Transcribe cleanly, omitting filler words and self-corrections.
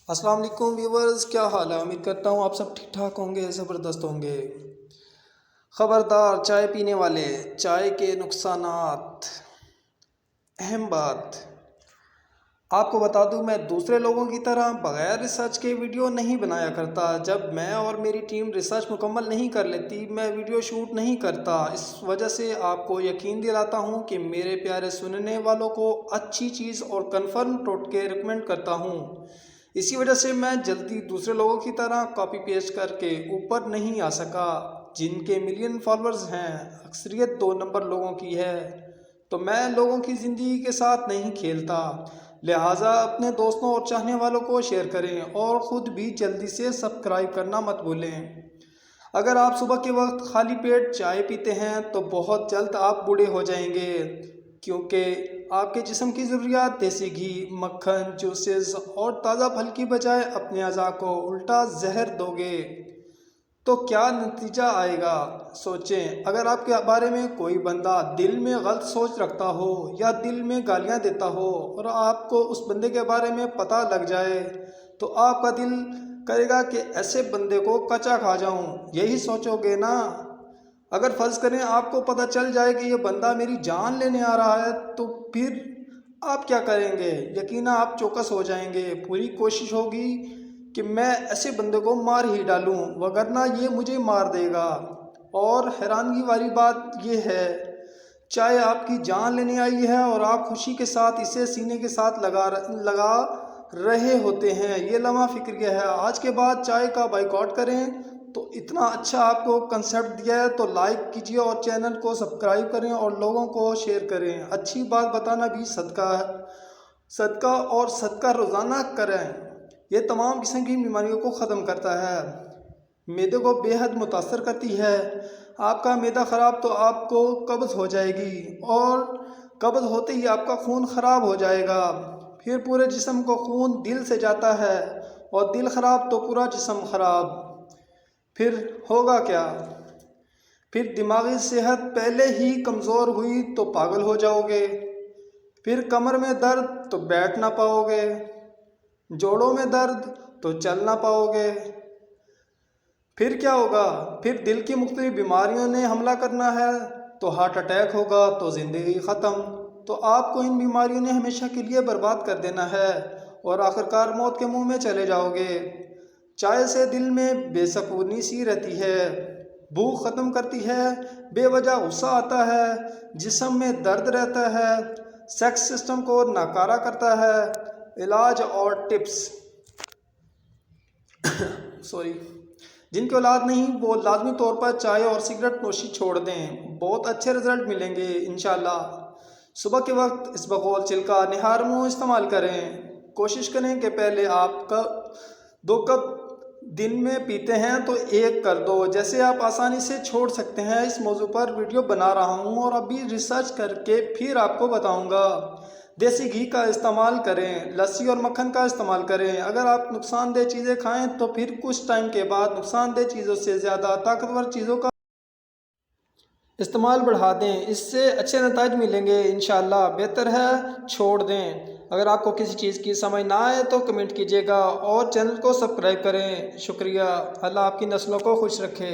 السلام علیکم ویورز، کیا حال ہے؟ امید کرتا ہوں آپ سب ٹھیک ٹھاک ہوں گے، زبردست ہوں گے۔ خبردار چائے پینے والے، چائے کے نقصانات۔ اہم بات آپ کو بتا دوں، میں دوسرے لوگوں کی طرح بغیر ریسرچ کے ویڈیو نہیں بنایا کرتا۔ جب میں اور میری ٹیم ریسرچ مکمل نہیں کر لیتی، میں ویڈیو شوٹ نہیں کرتا۔ اس وجہ سے آپ کو یقین دلاتا ہوں کہ میرے پیارے سننے والوں کو اچھی چیز اور کنفرم ٹوٹکے ریکمنڈ کرتا ہوں۔ اسی وجہ سے میں جلدی دوسرے لوگوں کی طرح کاپی پیسٹ کر کے اوپر نہیں آ سکا، جن کے ملین فالورز ہیں۔ اکثریت 2 نمبر لوگوں کی ہے، تو میں لوگوں کی زندگی کے ساتھ نہیں کھیلتا۔ لہٰذا اپنے دوستوں اور چاہنے والوں کو شیئر کریں، اور خود بھی جلدی سے سبسکرائب کرنا مت بھولیں۔ اگر آپ صبح کے وقت خالی پیٹ چائے پیتے ہیں تو بہت جلد آپ بوڑھے ہو جائیں گے، کیونکہ آپ کے جسم کی ضروریات دیسی گھی، مکھن، جوسز اور تازہ پھل کی بجائے اپنے اعضاء کو الٹا زہر دو گے تو کیا نتیجہ آئے گا؟ سوچیں، اگر آپ کے بارے میں کوئی بندہ دل میں غلط سوچ رکھتا ہو یا دل میں گالیاں دیتا ہو، اور آپ کو اس بندے کے بارے میں پتہ لگ جائے، تو آپ کا دل کرے گا کہ ایسے بندے کو کچا کھا جاؤں۔ یہی سوچو گے نا؟ اگر فرض کریں آپ کو پتہ چل جائے کہ یہ بندہ میری جان لینے آ رہا ہے، تو پھر آپ کیا کریں گے؟ یقیناً آپ چوکس ہو جائیں گے۔ پوری کوشش ہوگی کہ میں ایسے بندے کو مار ہی ڈالوں، وگرنہ یہ مجھے مار دے گا۔ اور حیرانگی والی بات یہ ہے، چائے آپ کی جان لینے آئی ہے اور آپ خوشی کے ساتھ اسے سینے کے ساتھ لگا رہے ہوتے ہیں۔ یہ لمحہ فکریہ ہے۔ آج کے بعد چائے کا بائیکاٹ کریں۔ تو اتنا اچھا آپ کو کنسیپٹ دیا ہے تو لائک کیجیے اور چینل کو سبسکرائب کریں اور لوگوں کو شیئر کریں۔ اچھی بات بتانا بھی صدقہ ہے، صدقہ اور صدقہ روزانہ کریں۔ یہ تمام قسم کی بیماریوں کو ختم کرتا ہے، معدے کو بے حد متاثر کرتی ہے۔ آپ کا معدہ خراب تو آپ کو قبض ہو جائے گی، اور قبض ہوتے ہی آپ کا خون خراب ہو جائے گا۔ پھر پورے جسم کو خون دل سے جاتا ہے، اور دل خراب تو پورا جسم خراب۔ پھر ہوگا کیا؟ پھر دماغی صحت پہلے ہی کمزور ہوئی تو پاگل ہو جاؤ گے۔ پھر کمر میں درد تو بیٹھ نہ پاؤ گے، جوڑوں میں درد تو چل نہ پاؤ گے۔ پھر کیا ہوگا؟ پھر دل کی مختلف بیماریوں نے حملہ کرنا ہے، تو ہارٹ اٹیک ہوگا تو زندگی ختم۔ تو آپ کو ان بیماریوں نے ہمیشہ کے لیے برباد کر دینا ہے، اور آخرکار موت کے منہ میں چلے جاؤ گے۔ چائے سے دل میں بے سکونی سی رہتی ہے، بھوک ختم کرتی ہے، بے وجہ غصہ آتا ہے، جسم میں درد رہتا ہے، سیکس سسٹم کو ناکارہ کرتا ہے۔ علاج اور ٹپس جن کی اولاد نہیں وہ لازمی طور پر چائے اور سگریٹ نوشی چھوڑ دیں، بہت اچھے رزلٹ ملیں گے انشاءاللہ۔ صبح کے وقت اسبغول، چلکا، نہار منہ استعمال کریں۔ کوشش کریں کہ پہلے آپ 2 کپ دن میں پیتے ہیں تو 1 کر دو۔ جیسے آپ آسانی سے چھوڑ سکتے ہیں، اس موضوع پر ویڈیو بنا رہا ہوں اور ابھی ریسرچ کر کے پھر آپ کو بتاؤں گا۔ دیسی گھی کا استعمال کریں، لسی اور مکھن کا استعمال کریں۔ اگر آپ نقصان دہ چیزیں کھائیں تو پھر کچھ ٹائم کے بعد نقصان دہ چیزوں سے زیادہ طاقتور چیزوں کا استعمال بڑھا دیں، اس سے اچھے نتائج ملیں گے انشاءاللہ۔ بہتر ہے چھوڑ دیں۔ اگر آپ کو کسی چیز کی سمجھ نہ آئے تو کمنٹ کیجیے گا، اور چینل کو سبسکرائب کریں۔ شکریہ۔ اللہ آپ کی نسلوں کو خوش رکھے۔